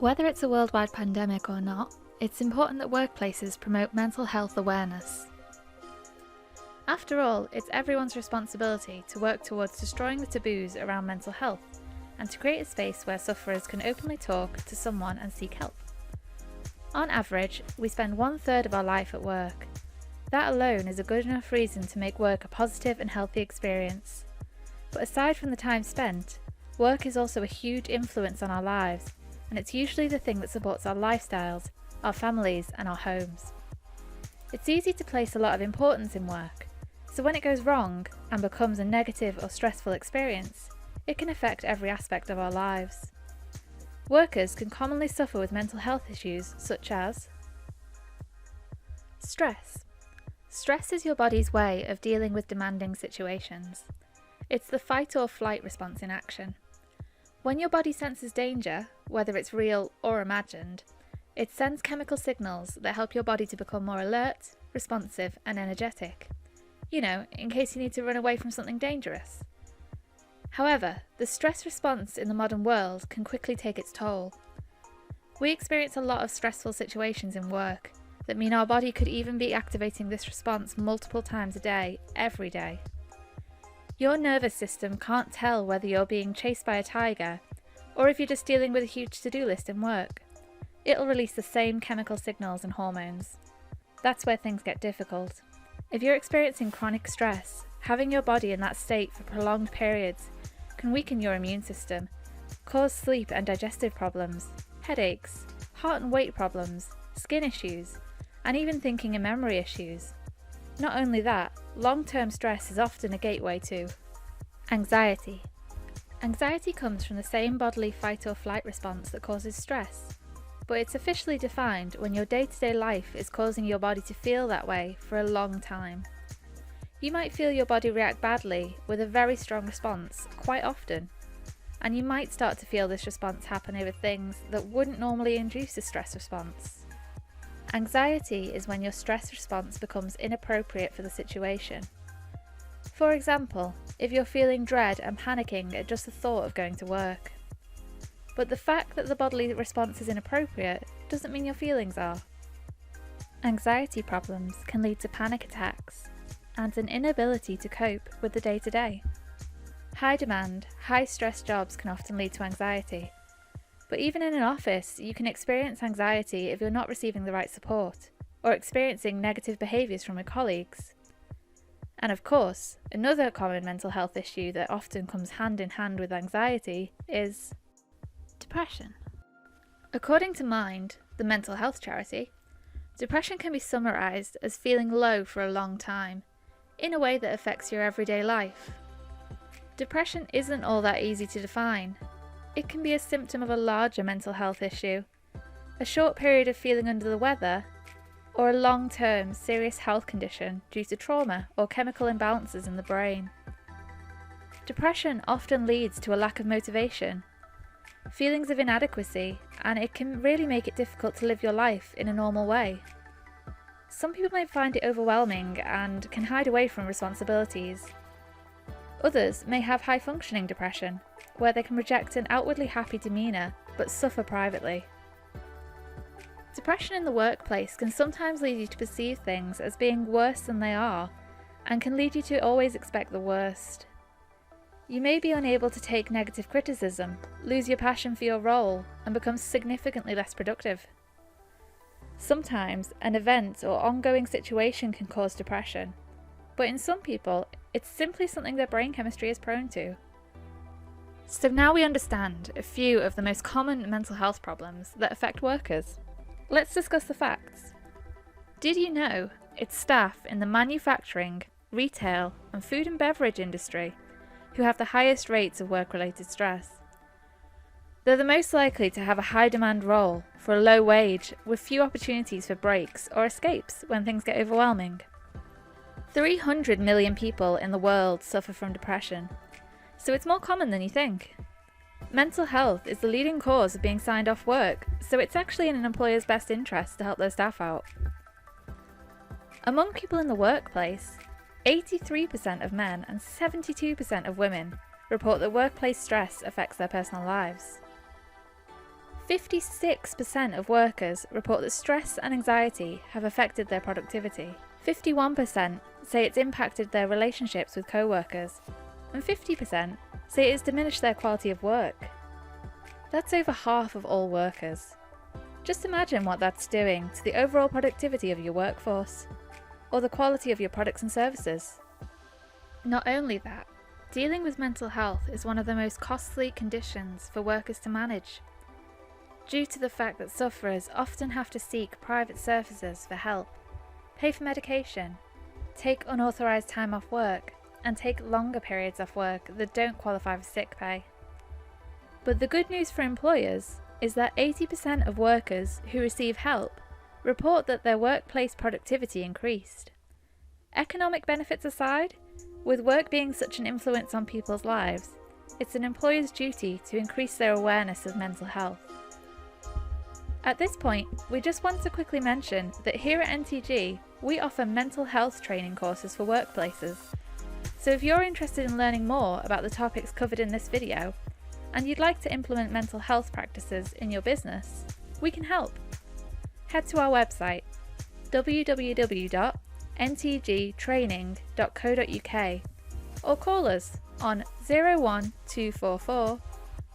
Whether it's a worldwide pandemic or not, it's important that workplaces promote mental health awareness. After all, it's everyone's responsibility to work towards destroying the taboos around mental health and to create a space where sufferers can openly talk to someone and seek help. On average, we spend 1/3 of our life at work. That alone is a good enough reason to make work a positive and healthy experience. But aside from the time spent, work is also a huge influence on our lives, and it's usually the thing that supports our lifestyles, our families, and our homes. It's easy to place a lot of importance in work, so when it goes wrong and becomes a negative or stressful experience, it can affect every aspect of our lives. Workers can commonly suffer with mental health issues such as stress. Stress is your body's way of dealing with demanding situations. It's the fight or flight response in action. When your body senses danger, whether it's real or imagined, it sends chemical signals that help your body to become more alert, responsive, and energetic. In case you need to run away from something dangerous. However, the stress response in the modern world can quickly take its toll. We experience a lot of stressful situations in work that mean our body could even be activating this response multiple times a day, every day. Your nervous system can't tell whether you're being chased by a tiger or if you're just dealing with a huge to-do list in work. It'll release the same chemical signals and hormones. That's where things get difficult. If you're experiencing chronic stress, having your body in that state for prolonged periods can weaken your immune system, cause sleep and digestive problems, headaches, heart and weight problems, skin issues, and even thinking and memory issues. Not only that, long-term stress is often a gateway to anxiety. Anxiety comes from the same bodily fight or flight response that causes stress, but it's officially defined when your day-to-day life is causing your body to feel that way for a long time. You might feel your body react badly with a very strong response quite often, and you might start to feel this response happen over things that wouldn't normally induce a stress response. Anxiety is when your stress response becomes inappropriate for the situation. For example, if you're feeling dread and panicking at just the thought of going to work. But the fact that the bodily response is inappropriate doesn't mean your feelings are. Anxiety problems can lead to panic attacks and an inability to cope with the day-to-day. High demand, high stress jobs can often lead to anxiety. But even in an office, you can experience anxiety if you're not receiving the right support or experiencing negative behaviours from your colleagues. And of course, another common mental health issue that often comes hand in hand with anxiety is depression. According to Mind, the mental health charity, depression can be summarised as feeling low for a long time, in a way that affects your everyday life. Depression isn't all that easy to define. It can be a symptom of a larger mental health issue, a short period of feeling under the weather, or a long-term serious health condition due to trauma or chemical imbalances in the brain. Depression often leads to a lack of motivation, feelings of inadequacy, and it can really make it difficult to live your life in a normal way. Some people may find it overwhelming and can hide away from responsibilities. Others may have high-functioning depression, where they can project an outwardly happy demeanour but suffer privately. Depression in the workplace can sometimes lead you to perceive things as being worse than they are, and can lead you to always expect the worst. You may be unable to take negative criticism, lose your passion for your role, and become significantly less productive. Sometimes an event or ongoing situation can cause depression, but in some people, it's simply something their brain chemistry is prone to. So now we understand a few of the most common mental health problems that affect workers. Let's discuss the facts. Did you know it's staff in the manufacturing, retail, and food and beverage industry who have the highest rates of work-related stress? They're the most likely to have a high-demand role for a low wage with few opportunities for breaks or escapes when things get overwhelming. 300 million people in the world suffer from depression, so it's more common than you think. Mental health is the leading cause of being signed off work, so it's actually in an employer's best interest to help their staff out. Among people in the workplace, 83% of men and 72% of women report that workplace stress affects their personal lives. 56% of workers report that stress and anxiety have affected their productivity. 51% say it's impacted their relationships with co-workers, and 50% say it has diminished their quality of work. That's over half of all workers. Just imagine what that's doing to the overall productivity of your workforce, or the quality of your products and services. Not only that, dealing with mental health is one of the most costly conditions for workers to manage, due to the fact that sufferers often have to seek private services for help, pay for medication, take unauthorised time off work, and take longer periods off work that don't qualify for sick pay. But the good news for employers is that 80% of workers who receive help report that their workplace productivity increased. Economic benefits aside, with work being such an influence on people's lives, it's an employer's duty to increase their awareness of mental health. At this point, we just want to quickly mention that here at NTG, we offer mental health training courses for workplaces. So if you're interested in learning more about the topics covered in this video, and you'd like to implement mental health practices in your business, we can help. Head to our website, www.ntgtraining.co.uk, or call us on 01244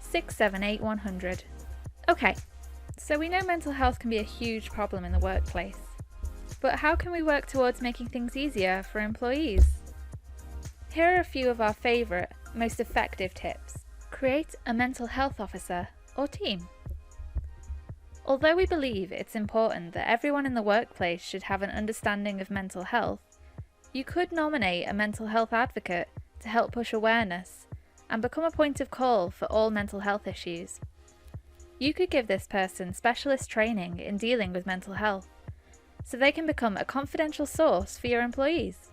678 100. Okay, so we know mental health can be a huge problem in the workplace, but how can we work towards making things easier for employees? Here are a few of our favourite, most effective tips. Create a mental health officer or team. Although we believe it's important that everyone in the workplace should have an understanding of mental health, you could nominate a mental health advocate to help push awareness and become a point of call for all mental health issues. You could give this person specialist training in dealing with mental health, so they can become a confidential source for your employees.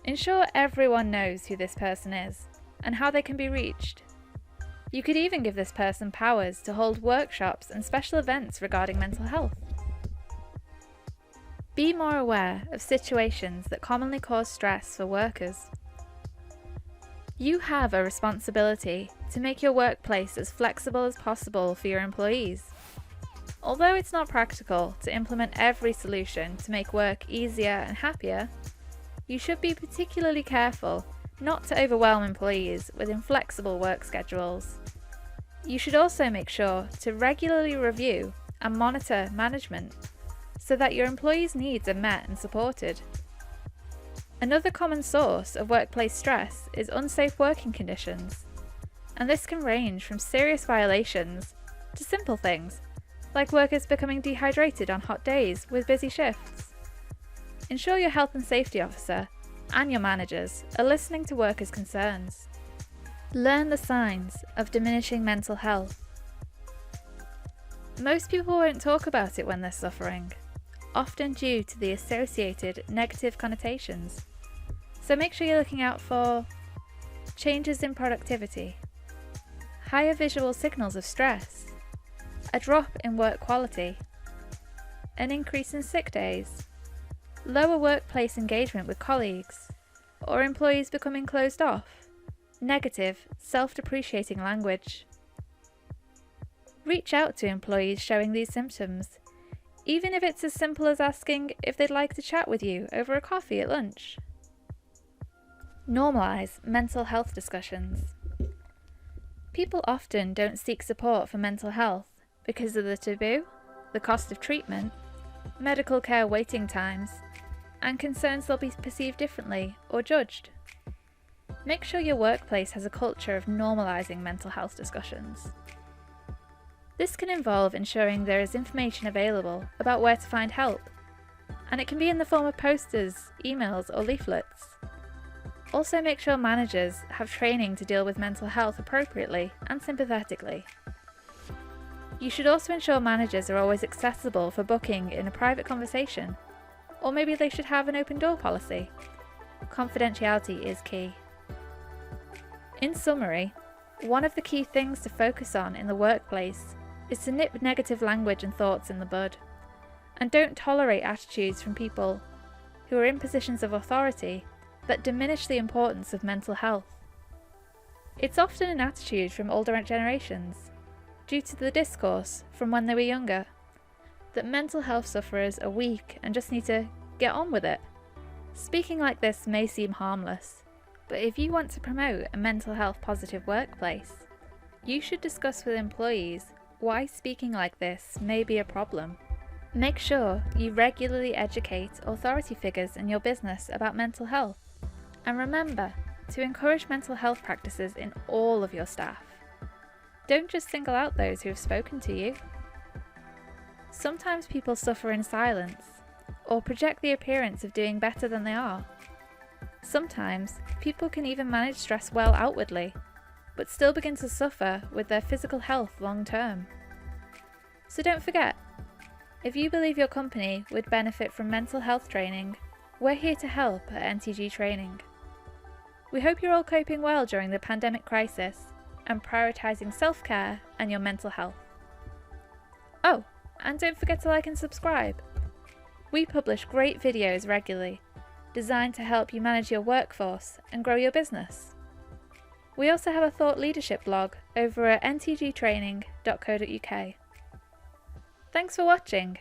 Ensure everyone knows who this person is and how they can be reached. You could even give this person powers to hold workshops and special events regarding mental health. Be more aware of situations that commonly cause stress for workers. You have a responsibility to make your workplace as flexible as possible for your employees. Although it's not practical to implement every solution to make work easier and happier, you should be particularly careful not to overwhelm employees with inflexible work schedules. You should also make sure to regularly review and monitor management so that your employees' needs are met and supported. Another common source of workplace stress is unsafe working conditions, and this can range from serious violations to simple things, like workers becoming dehydrated on hot days with busy shifts. Ensure your health and safety officer and your managers are listening to workers' concerns. Learn the signs of diminishing mental health. Most people won't talk about it when they're suffering, often due to the associated negative connotations. So make sure you're looking out for changes in productivity, higher visual signals of stress, a drop in work quality, an increase in sick days, lower workplace engagement with colleagues, or employees becoming closed off, negative, self-depreciating language. Reach out to employees showing these symptoms, even if it's as simple as asking if they'd like to chat with you over a coffee at lunch. Normalise mental health discussions. People often don't seek support for mental health because of the taboo, the cost of treatment, medical care waiting times, and concerns they'll be perceived differently or judged. Make sure your workplace has a culture of normalising mental health discussions. This can involve ensuring there is information available about where to find help, and it can be in the form of posters, emails, or leaflets. Also make sure managers have training to deal with mental health appropriately and sympathetically. You should also ensure managers are always accessible for booking in a private conversation, or maybe they should have an open door policy. Confidentiality is key. In summary, one of the key things to focus on in the workplace is to nip negative language and thoughts in the bud, and don't tolerate attitudes from people who are in positions of authority that diminish the importance of mental health. It's often an attitude from older generations, due to the discourse from when they were younger, that mental health sufferers are weak and just need to get on with it. Speaking like this may seem harmless, but if you want to promote a mental health positive workplace, you should discuss with employees why speaking like this may be a problem. Make sure you regularly educate authority figures in your business about mental health, and remember to encourage mental health practices in all of your staff. Don't just single out those who have spoken to you. Sometimes people suffer in silence, or project the appearance of doing better than they are. Sometimes people can even manage stress well outwardly, but still begin to suffer with their physical health long term. So don't forget, if you believe your company would benefit from mental health training, we're here to help at NTG Training. We hope you're all coping well during the pandemic crisis and prioritising self-care and your mental health. Oh, and don't forget to like and subscribe. We publish great videos regularly, designed to help you manage your workforce and grow your business. We also have a thought leadership blog over at ntgtraining.co.uk. Thanks for watching.